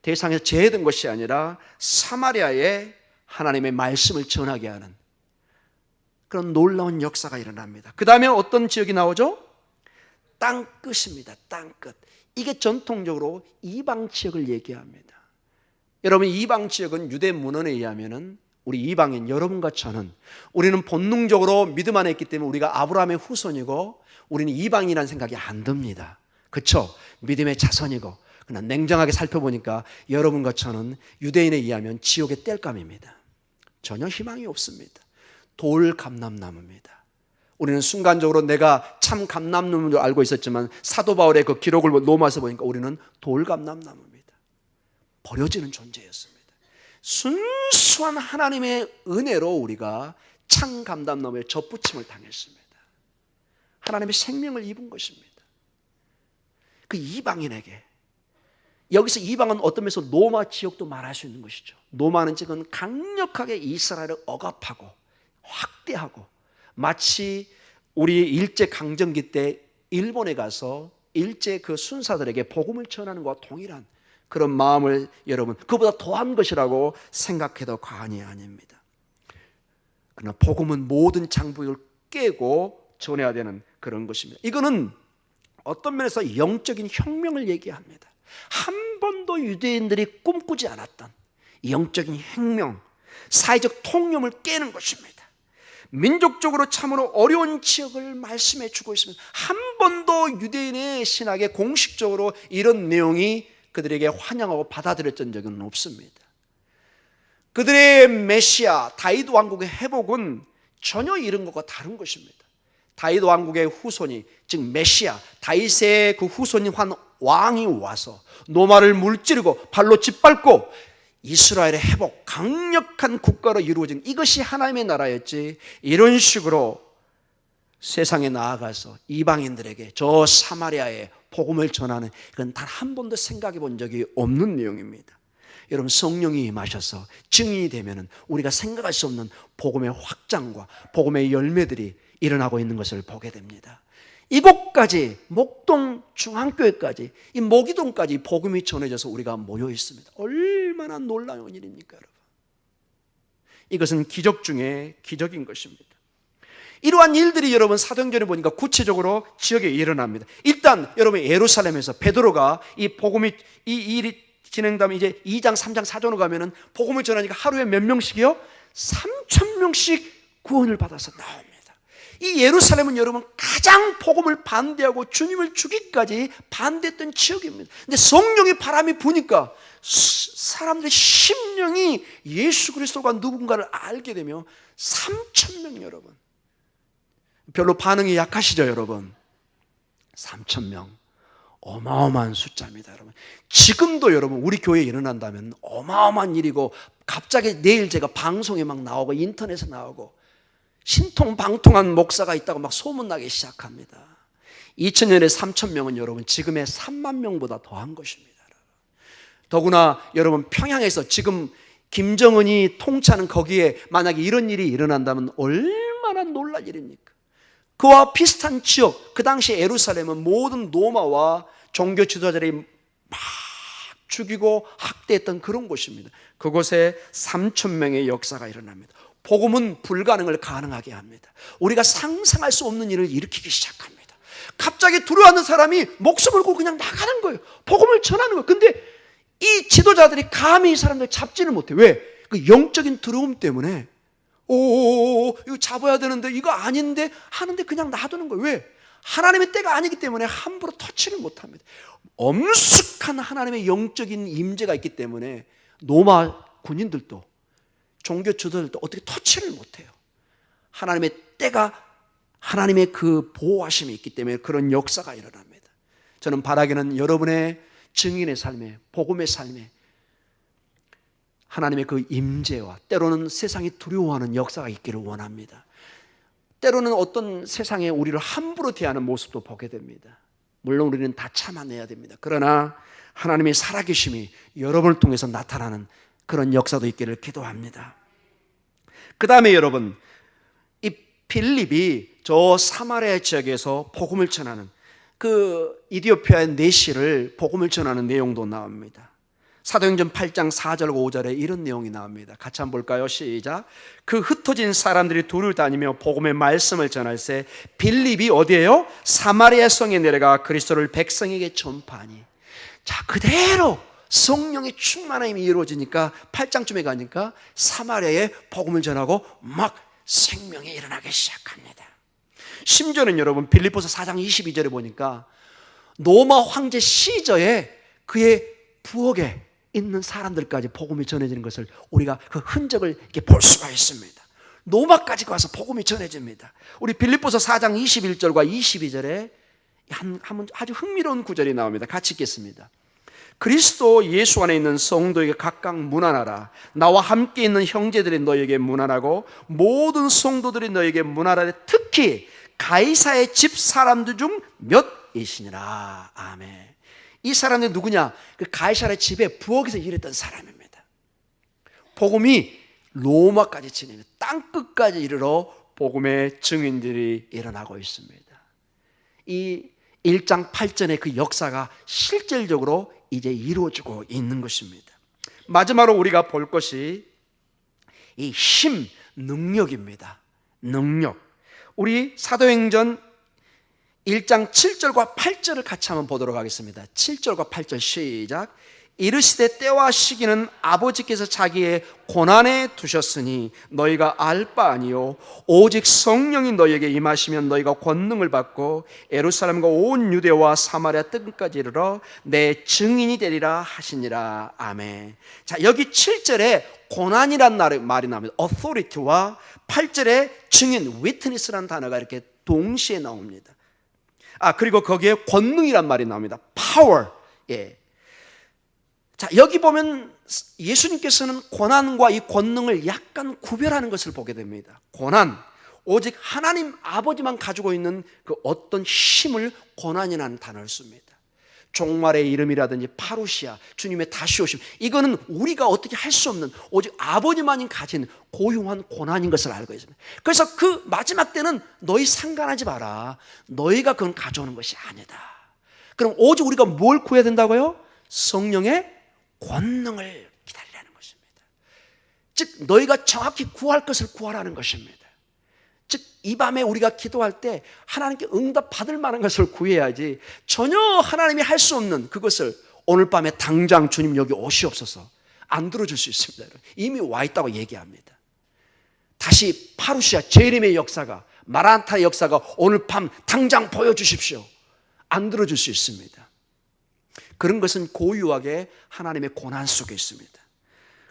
대상에서 제외된 것이 아니라 사마리아에 하나님의 말씀을 전하게 하는 그런 놀라운 역사가 일어납니다. 그 다음에 어떤 지역이 나오죠? 땅끝입니다. 땅끝. 이게 전통적으로 이방 지역을 얘기합니다. 여러분, 이방 지역은 유대 문헌에 의하면은 우리 이방인 여러분과 저는, 우리는 본능적으로 믿음 안에 있기 때문에 우리가 아브라함의 후손이고 우리는 이방이라는 생각이 안 듭니다. 그렇죠? 믿음의 자손이고. 그러나 냉정하게 살펴보니까 여러분과 저는 유대인에 의하면 지옥의 땔감입니다. 전혀 희망이 없습니다. 돌 감람나무입니다. 우리는 순간적으로 내가 참 감람나무인 줄 알고 있었지만 사도 바울의 그 기록을 로마서 보니까 우리는 돌 감람나무입니다. 버려지는 존재였습니다. 순수한 하나님의 은혜로 우리가 참 감람나무에 접붙임을 당했습니다. 하나님의 생명을 입은 것입니다. 그 이방인에게, 여기서 이방은 어떤 면에서 로마 지역도 말할 수 있는 것이죠. 로마는 지금 강력하게 이스라엘을 억압하고 확대하고, 마치 우리 일제강점기 때 일본에 가서 일제 그 순사들에게 복음을 전하는 것과 동일한 그런 마음을 여러분, 그보다 더한 것이라고 생각해도 과언이 아닙니다. 그러나 복음은 모든 장벽을 깨고 전해야 되는 그런 것입니다. 이거는 어떤 면에서 영적인 혁명을 얘기합니다. 한 번도 유대인들이 꿈꾸지 않았던 영적인 혁명, 사회적 통념을 깨는 것입니다. 민족적으로 참으로 어려운 지역을 말씀해 주고 있습니다. 한 번도 유대인의 신학에 공식적으로 이런 내용이 그들에게 환영하고 받아들였던 적은 없습니다. 그들의 메시아 다윗 왕국의 회복은 전혀 이런 것과 다른 것입니다. 다윗 왕국의 후손이, 즉 메시아 다윗의 그 후손이 한 왕이 와서 노마를 물찌르고 발로 짓밟고 이스라엘의 회복, 강력한 국가로 이루어진, 이것이 하나님의 나라였지, 이런 식으로 세상에 나아가서 이방인들에게 저 사마리아에 복음을 전하는, 이건 단 한 번도 생각해 본 적이 없는 내용입니다. 여러분, 성령이 임하셔서 증인이 되면은 우리가 생각할 수 없는 복음의 확장과 복음의 열매들이 일어나고 있는 것을 보게 됩니다. 이곳까지, 목동 중앙교회까지, 이 모기동까지 복음이 전해져서 우리가 모여 있습니다. 얼마나 놀라운 일입니까, 여러분? 이것은 기적 중에 기적인 것입니다. 이러한 일들이 여러분 사도행전에 보니까 구체적으로 지역에 일어납니다. 일단 여러분 예루살렘에서 베드로가 이 복음이 이 일이 진행되면 이제 2장, 3장, 4장으로 가면은 복음을 전하니까 하루에 몇 명씩이요? 3,000명씩 구원을 받아서 나옵니다. 이 예루살렘은 여러분 가장 복음을 반대하고 주님을 죽이기까지 반대했던 지역입니다. 근데 성령의 바람이 부니까 사람들의 심령이 예수 그리스도가 누군가를 알게 되며 3,000명 여러분. 별로 반응이 약하시죠 여러분? 3,000명 어마어마한 숫자입니다 여러분. 지금도 여러분 우리 교회에 일어난다면 어마어마한 일이고, 갑자기 내일 제가 방송에 막 나오고 인터넷에 나오고 신통방통한 목사가 있다고 막 소문나기 시작합니다. 2000년에 3,000명은 여러분 지금의 3만 명보다 더한 것입니다. 더구나 여러분 평양에서 지금 김정은이 통치하는 거기에 만약에 이런 일이 일어난다면 얼마나 놀랄 일입니까? 그와 비슷한 지역, 그 당시 예루살렘은 모든 로마와 종교 지도자들이 막 죽이고 학대했던 그런 곳입니다. 그곳에 3,000명의 역사가 일어납니다. 복음은 불가능을 가능하게 합니다. 우리가 상상할 수 없는 일을 일으키기 시작합니다. 갑자기 두려워하는 사람이 목숨 걸고 그냥 나가는 거예요. 복음을 전하는 거예요. 근데 이 지도자들이 감히 이 사람들 잡지를 못해요. 왜? 그 영적인 두려움 때문에 이거 잡아야 되는데 이거 아닌데 하는데 그냥 놔두는 거예요. 왜? 하나님의 때가 아니기 때문에 함부로 터치를 못합니다. 엄숙한 하나님의 영적인 임재가 있기 때문에 로마 군인들도 종교 지도자들도 어떻게 터치를 못해요. 하나님의 때가, 하나님의 그 보호하심이 있기 때문에 그런 역사가 일어납니다. 저는 바라기는 여러분의 증인의 삶에, 복음의 삶에 하나님의 그 임재와 때로는 세상이 두려워하는 역사가 있기를 원합니다. 때로는 어떤 세상에 우리를 함부로 대하는 모습도 보게 됩니다. 물론 우리는 다 참아내야 됩니다. 그러나 하나님의 살아계심이 여러분을 통해서 나타나는 그런 역사도 있기를 기도합니다. 그 다음에 여러분, 이 빌립이 저 사마리아 지역에서 복음을 전하는 그 이디오피아의 내시를 복음을 전하는 내용도 나옵니다. 사도행전 8장 4절 5절에 이런 내용이 나옵니다. 같이 한번 볼까요? 시작. 그 흩어진 사람들이 둘을 다니며 복음의 말씀을 전할세 빌립이 어디에요? 사마리아 성에 내려가 그리스도를 백성에게 전파하니. 자, 그대로 성령의 충만함이 이루어지니까 8장쯤에 가니까 사마리아에 복음을 전하고 막 생명이 일어나기 시작합니다. 심지어는 여러분 빌립보서 4장 22절에 보니까 로마 황제 시저에 그의 부엌에 있는 사람들까지 복음이 전해지는 것을 우리가 그 흔적을 이렇게 볼 수가 있습니다. 로마까지 가서 복음이 전해집니다. 우리 빌립보서 4장 21절과 22절에 아주 흥미로운 구절이 나옵니다. 같이 읽겠습니다. 그리스도 예수 안에 있는 성도에게 각각 문안하라. 나와 함께 있는 형제들이 너에게 문안하고 모든 성도들이 너에게 문안하되 특히 가이사의 집 사람들 중 몇이시니라. 아멘. 이 사람들이 누구냐? 그 가이사의 집에 부엌에서 일했던 사람입니다. 복음이 로마까지 진행해 땅끝까지 이르러 복음의 증인들이 일어나고 있습니다. 이 1장 8절의 그 역사가 실질적으로 이제 이루어지고 있는 것입니다. 마지막으로 우리가 볼 것이 이 힘, 능력입니다. 능력. 우리 사도행전 1장 7절과 8절을 같이 한번 보도록 하겠습니다. 7절과 8절 시작. 이르시되 때와 시기는 아버지께서 자기의 고난에 두셨으니 너희가 알 바 아니요 오직 성령이 너희에게 임하시면 너희가 권능을 받고 예루살렘과 온 유대와 사마리아 끝까지 이르러 내 증인이 되리라 하시니라. 아멘. 자, 여기 7절에 고난이란 말이 나옵니다. authority와 8절에 증인, witness라는 단어가 이렇게 동시에 나옵니다. 그리고 거기에 권능이란 말이 나옵니다. power. 예. 자, 여기 보면 예수님께서는 고난과 이 권능을 약간 구별하는 것을 보게 됩니다. 고난, 오직 하나님 아버지만 가지고 있는 그 어떤 힘을 고난이라는 단어를 씁니다. 종말의 이름이라든지 파루시아, 주님의 다시 오심, 이거는 우리가 어떻게 할 수 없는 오직 아버지만이 가진 고유한 고난인 것을 알고 있습니다. 그래서 그 마지막 때는 너희 상관하지 마라. 너희가 그건 가져오는 것이 아니다. 그럼 오직 우리가 뭘 구해야 된다고요? 성령의 권능을 기다리라는 것입니다. 즉 너희가 정확히 구할 것을 구하라는 것입니다. 즉 이 밤에 우리가 기도할 때 하나님께 응답 받을 만한 것을 구해야지, 전혀 하나님이 할 수 없는 그것을 오늘 밤에 당장 주님 여기 오시옵소서, 안 들어줄 수 있습니다. 이미 와 있다고 얘기합니다. 다시 파루시아 재림의 역사가, 마란타의 역사가 오늘 밤 당장 보여주십시오, 안 들어줄 수 있습니다. 그런 것은 고유하게 하나님의 고난 속에 있습니다.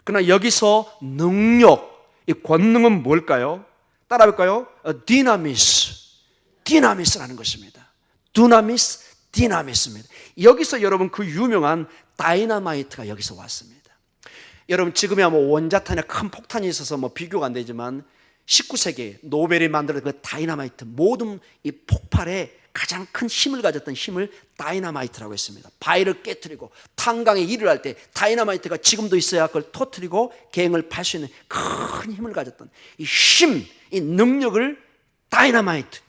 그러나 여기서 능력, 이 권능은 뭘까요? 따라해볼까요? 디나미스라는 것입니다. 디나미스입니다. 여기서 여러분 그 유명한 다이너마이트가 여기서 왔습니다. 여러분 지금이야 뭐 원자탄이나 큰 폭탄이 있어서 뭐 비교가 안 되지만 19세기에 노벨이 만들었던 그 다이너마이트, 모든 이 폭발에 가장 큰 힘을 가졌던 힘을 다이너마이트라고 했습니다. 바위를 깨트리고 탄광에 일을 할 때 다이너마이트가 지금도 있어야 그걸 터뜨리고 갱을 팔 수 있는 큰 힘을 가졌던 이 힘, 이 능력을 다이너마이트,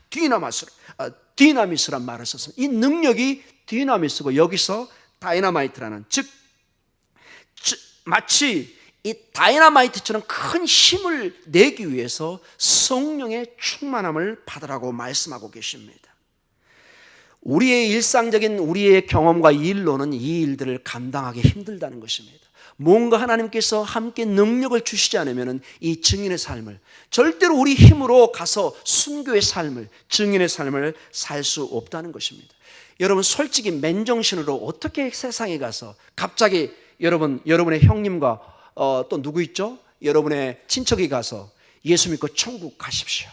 디나미스란 말을 썼습니다. 이 능력이 디나미스고 여기서 다이너마이트라는, 즉 마치 이 다이너마이트처럼 큰 힘을 내기 위해서 성령의 충만함을 받으라고 말씀하고 계십니다. 우리의 일상적인 우리의 경험과 일로는 이 일들을 감당하기 힘들다는 것입니다. 뭔가 하나님께서 함께 능력을 주시지 않으면 이 증인의 삶을, 절대로 우리 힘으로 가서 순교의 삶을, 증인의 삶을 살 수 없다는 것입니다. 여러분 솔직히 맨정신으로 어떻게 세상에 가서 갑자기 여러분의 형님과 또 누구 있죠? 여러분의 친척이 가서 예수 믿고 천국 가십시오,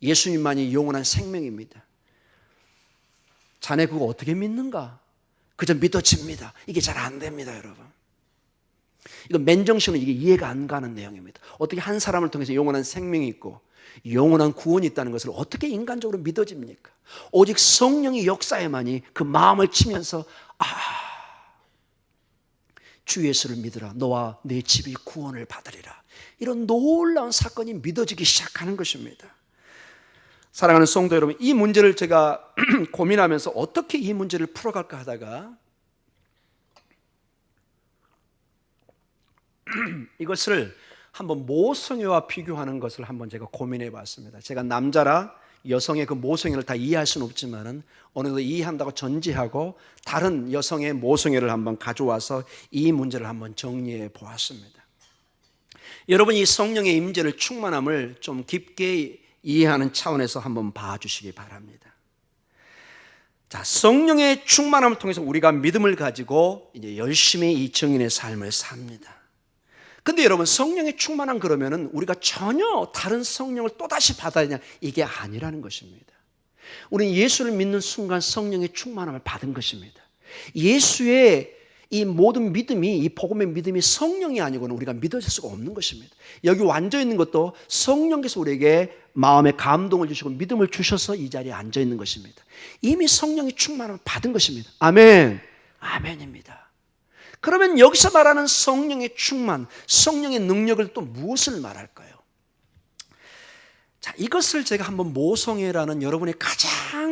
예수님만이 영원한 생명입니다, 자네 그거 어떻게 믿는가? 그저 믿어집니다. 이게 잘 안 됩니다, 여러분. 이거 맨정신으로 이게 이해가 안 가는 내용입니다. 어떻게 한 사람을 통해서 영원한 생명이 있고 영원한 구원이 있다는 것을 어떻게 인간적으로 믿어집니까? 오직 성령의 역사에만이 그 마음을 치면서 주 예수를 믿으라, 너와 내 집이 구원을 받으리라, 이런 놀라운 사건이 믿어지기 시작하는 것입니다. 사랑하는 성도 여러분, 이 문제를 제가 고민하면서 어떻게 이 문제를 풀어갈까 하다가 이것을 한번 모성애와 비교하는 것을 한번 제가 고민해 봤습니다. 제가 남자라 여성의 그 모성애를 다 이해할 수는 없지만은 어느 정도 이해한다고 전제하고 다른 여성의 모성애를 한번 가져와서 이 문제를 한번 정리해 보았습니다. 여러분 이 성령의 임재를, 충만함을 좀 깊게 이해하는 차원에서 한번 봐주시기 바랍니다. 자, 성령의 충만함을 통해서 우리가 믿음을 가지고 이제 열심히 이 증인의 삶을 삽니다. 근데 여러분 성령의 충만함 그러면은 우리가 전혀 다른 성령을 또다시 받아야 되냐, 이게 아니라는 것입니다. 우리는 예수를 믿는 순간 성령의 충만함을 받은 것입니다. 예수의 이 모든 믿음이, 이 복음의 믿음이 성령이 아니고는 우리가 믿어질 수가 없는 것입니다. 여기 앉아 있는 것도 성령께서 우리에게 마음에 감동을 주시고 믿음을 주셔서 이 자리에 앉아 있는 것입니다. 이미 성령의 충만함을 받은 것입니다. 아멘, 아멘입니다. 그러면 여기서 말하는 성령의 충만, 성령의 능력을 또 무엇을 말할까요? 자, 이것을 제가 한번 모성애라는 여러분이 가장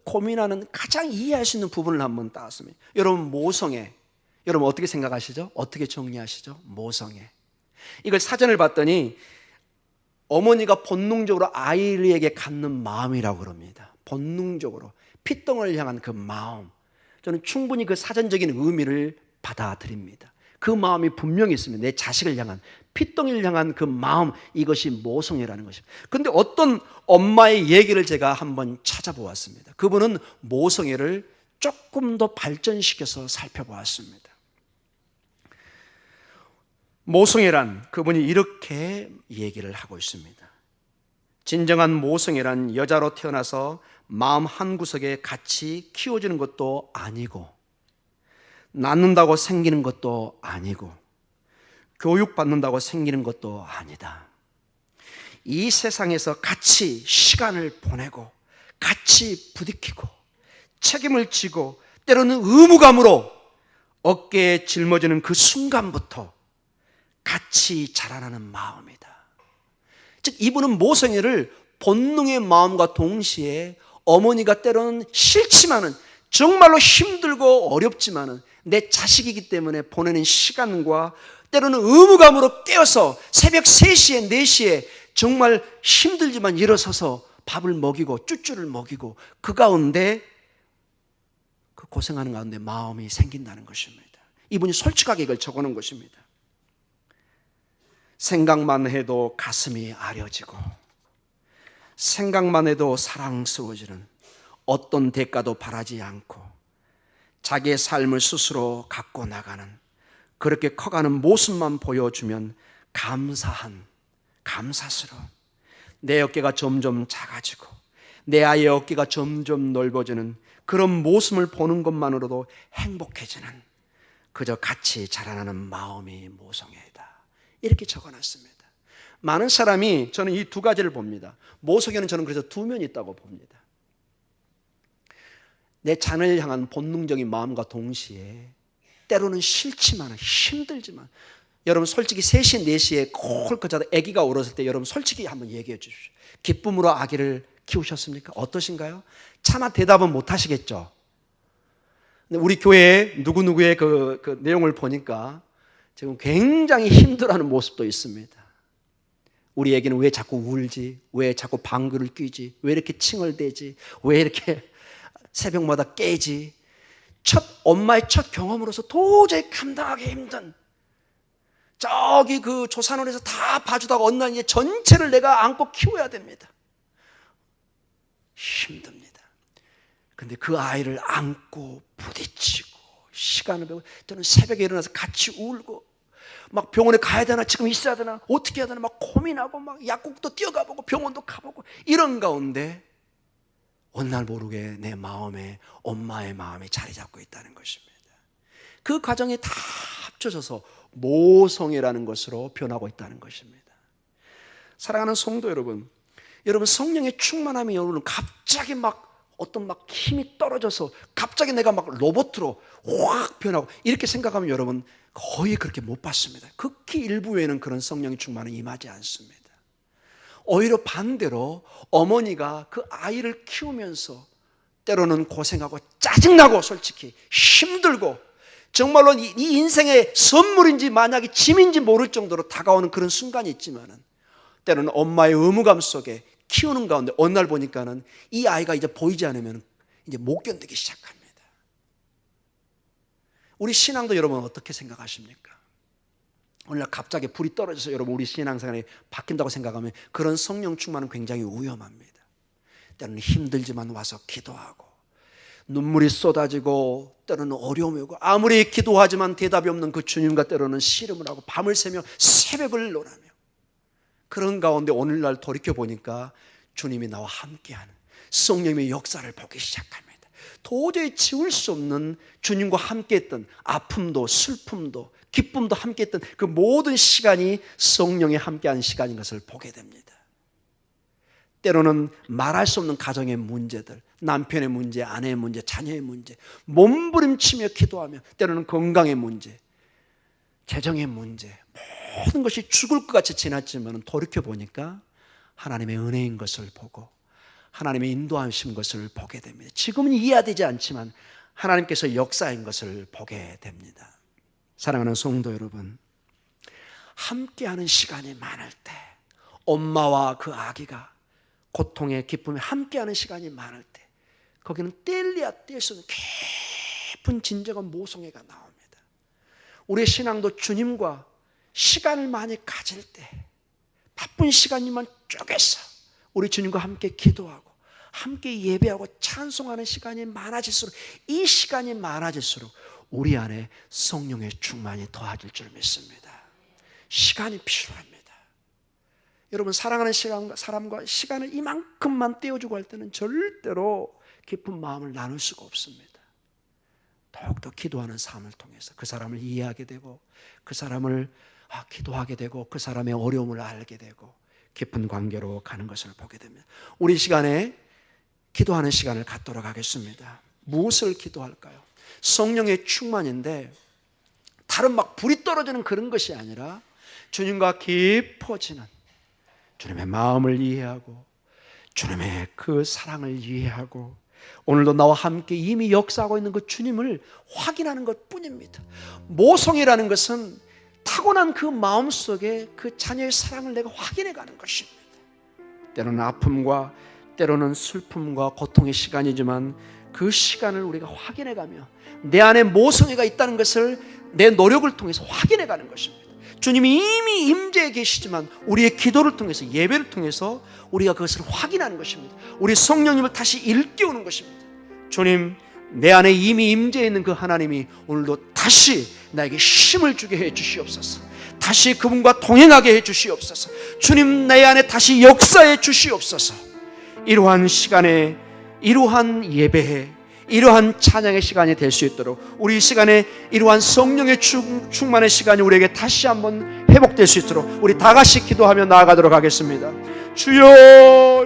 고민하는, 가장 이해할 수 있는 부분을 한번 따왔습니다. 여러분 모성애, 여러분 어떻게 생각하시죠? 어떻게 정리하시죠? 모성애. 이걸 사전을 봤더니 어머니가 본능적으로 아이에게 갖는 마음이라고 그럽니다. 본능적으로 핏덩을 향한 그 마음, 저는 충분히 그 사전적인 의미를 받아들입니다. 그 마음이 분명히 있습니다. 내 자식을 향한, 핏덩이를 향한 그 마음, 이것이 모성애라는 것입니다. 그런데 어떤 엄마의 얘기를 제가 한번 찾아보았습니다. 그분은 모성애를 조금 더 발전시켜서 살펴보았습니다. 모성애란, 그분이 이렇게 얘기를 하고 있습니다. 진정한 모성애란 여자로 태어나서 마음 한구석에 같이 키워지는 것도 아니고, 낳는다고 생기는 것도 아니고, 교육받는다고 생기는 것도 아니다. 이 세상에서 같이 시간을 보내고 같이 부딪히고 책임을 지고 때로는 의무감으로 어깨에 짊어지는 그 순간부터 같이 자라나는 마음이다. 즉 이분은 모성애를 본능의 마음과 동시에 어머니가 때로는 싫지만은, 정말로 힘들고 어렵지만은 내 자식이기 때문에 보내는 시간과 때로는 의무감으로 깨어서 새벽 3시에 4시에 정말 힘들지만 일어서서 밥을 먹이고 쭈쭈를 먹이고 그 가운데 그 고생하는 가운데 마음이 생긴다는 것입니다. 이분이 솔직하게 이걸 적어놓은 것입니다. 생각만 해도 가슴이 아려지고 생각만 해도 사랑스러워지는 어떤 대가도 바라지 않고 자기의 삶을 스스로 갖고 나가는 그렇게 커가는 모습만 보여주면 감사스러운 내 어깨가 점점 작아지고 내 아이의 어깨가 점점 넓어지는 그런 모습을 보는 것만으로도 행복해지는 그저 같이 자라나는 마음이 모성애이다. 이렇게 적어놨습니다. 많은 사람이 저는 이 두 가지를 봅니다. 모성애는 저는 그래서 두 면이 있다고 봅니다. 내 자녀를 향한 본능적인 마음과 동시에 때로는 싫지만 힘들지만 여러분 솔직히 3시 4시에 콜콜하다 아기가 울었을 때 여러분 솔직히 한번 얘기해 주십시오. 기쁨으로 아기를 키우셨습니까? 어떠신가요? 차마 대답은 못 하시겠죠. 근데 우리 교회 누구누구의 그 내용을 보니까 지금 굉장히 힘들어하는 모습도 있습니다. 우리 애기는 왜 자꾸 울지? 왜 자꾸 방귀를 뀌지? 왜 이렇게 칭얼대지? 왜 이렇게 새벽마다 깨지? 엄마의 첫 경험으로서 도저히 감당하기 힘든 저기 그 조산원에서 다 봐주다가 어느 날 이제 전체를 내가 안고 키워야 됩니다. 힘듭니다. 근데 그 아이를 안고 부딪히고 시간을 배우고 또는 새벽에 일어나서 같이 울고 막 병원에 가야 되나 지금 있어야 되나 어떻게 해야 되나 막 고민하고 막 약국도 뛰어가보고 병원도 가보고 이런 가운데 어느 날 모르게 내 마음에 엄마의 마음이 자리 잡고 있다는 것입니다. 그 과정이 다 합쳐져서 모성애라는 것으로 변하고 있다는 것입니다. 사랑하는 성도 여러분, 여러분 성령의 충만함이 여러분 갑자기 막 어떤 막 힘이 떨어져서 갑자기 내가 막 로봇으로 확 변하고 이렇게 생각하면 여러분 거의 그렇게 못 봤습니다. 극히 일부 외에는 그런 성령의 충만은 임하지 않습니다. 오히려 반대로 어머니가 그 아이를 키우면서 때로는 고생하고 짜증나고 솔직히 힘들고 정말로 이 인생의 선물인지 만약에 짐인지 모를 정도로 다가오는 그런 순간이 있지만은 때로는 엄마의 의무감 속에 키우는 가운데 어느 날 보니까는 이 아이가 이제 보이지 않으면 이제 못 견디기 시작합니다. 우리 신앙도 여러분 어떻게 생각하십니까? 오늘날 갑자기 불이 떨어져서 여러분 우리 신앙생활이 바뀐다고 생각하면 그런 성령 충만은 굉장히 위험합니다. 때로는 힘들지만 와서 기도하고 눈물이 쏟아지고 때로는 어려움이 오고 아무리 기도하지만 대답이 없는 그 주님과 때로는 씨름을 하고 밤을 새며 새벽을 논하며 그런 가운데 오늘날 돌이켜보니까 주님이 나와 함께하는 성령의 역사를 보기 시작합니다. 도저히 지울 수 없는 주님과 함께했던 아픔도 슬픔도 기쁨도 함께했던 그 모든 시간이 성령이 함께하는 시간인 것을 보게 됩니다. 때로는 말할 수 없는 가정의 문제들, 남편의 문제, 아내의 문제, 자녀의 문제, 몸부림치며 기도하며 때로는 건강의 문제, 재정의 문제, 모든 것이 죽을 것 같이 지났지만 돌이켜보니까 하나님의 은혜인 것을 보고 하나님의 인도하신 것을 보게 됩니다. 지금은 이해되지 않지만 하나님께서 역사인 것을 보게 됩니다. 사랑하는 성도 여러분, 함께하는 시간이 많을 때 엄마와 그 아기가 고통에 기쁨에 함께하는 시간이 많을 때 거기는 뗄래야 뗄 수 없는 깊은 진정한 모성애가 나옵니다. 우리의 신앙도 주님과 시간을 많이 가질 때 바쁜 시간이면 쪼개서 우리 주님과 함께 기도하고 함께 예배하고 찬송하는 시간이 많아질수록 이 시간이 많아질수록 우리 안에 성령의 충만이 더해질 줄 믿습니다. 시간이 필요합니다. 여러분 사랑하는 사람과 시간을 이만큼만 떼어주고 할 때는 절대로 깊은 마음을 나눌 수가 없습니다. 더욱더 기도하는 삶을 통해서 그 사람을 이해하게 되고 그 사람을 기도하게 되고 그 사람의 어려움을 알게 되고 깊은 관계로 가는 것을 보게 됩니다. 우리 시간에 기도하는 시간을 갖도록 하겠습니다. 무엇을 기도할까요? 성령의 충만인데 다른 막 불이 떨어지는 그런 것이 아니라 주님과 깊어지는 주님의 마음을 이해하고 주님의 그 사랑을 이해하고 오늘도 나와 함께 이미 역사하고 있는 그 주님을 확인하는 것 뿐입니다. 모성이라는 것은 타고난 그 마음속에 그 자녀의 사랑을 내가 확인해 가는 것입니다. 때로는 아픔과 때로는 슬픔과 고통의 시간이지만 그 시간을 우리가 확인해 가며 내 안에 모성애가 있다는 것을 내 노력을 통해서 확인해 가는 것입니다. 주님이 이미 임재해 계시지만 우리의 기도를 통해서, 예배를 통해서 우리가 그것을 확인하는 것입니다. 우리 성령님을 다시 일깨우는 것입니다. 주님, 내 안에 이미 임재해 있는 그 하나님이 오늘도 다시 나에게 힘을 주게 해 주시옵소서. 다시 그분과 동행하게 해 주시옵소서. 주님, 내 안에 다시 역사해 주시옵소서. 이러한 시간에, 이러한 예배에, 이러한 찬양의 시간이 될 수 있도록 우리 이 시간에 이러한 성령의 충만의 시간이 우리에게 다시 한번 회복될 수 있도록 우리 다 같이 기도하며 나아가도록 하겠습니다. 주여.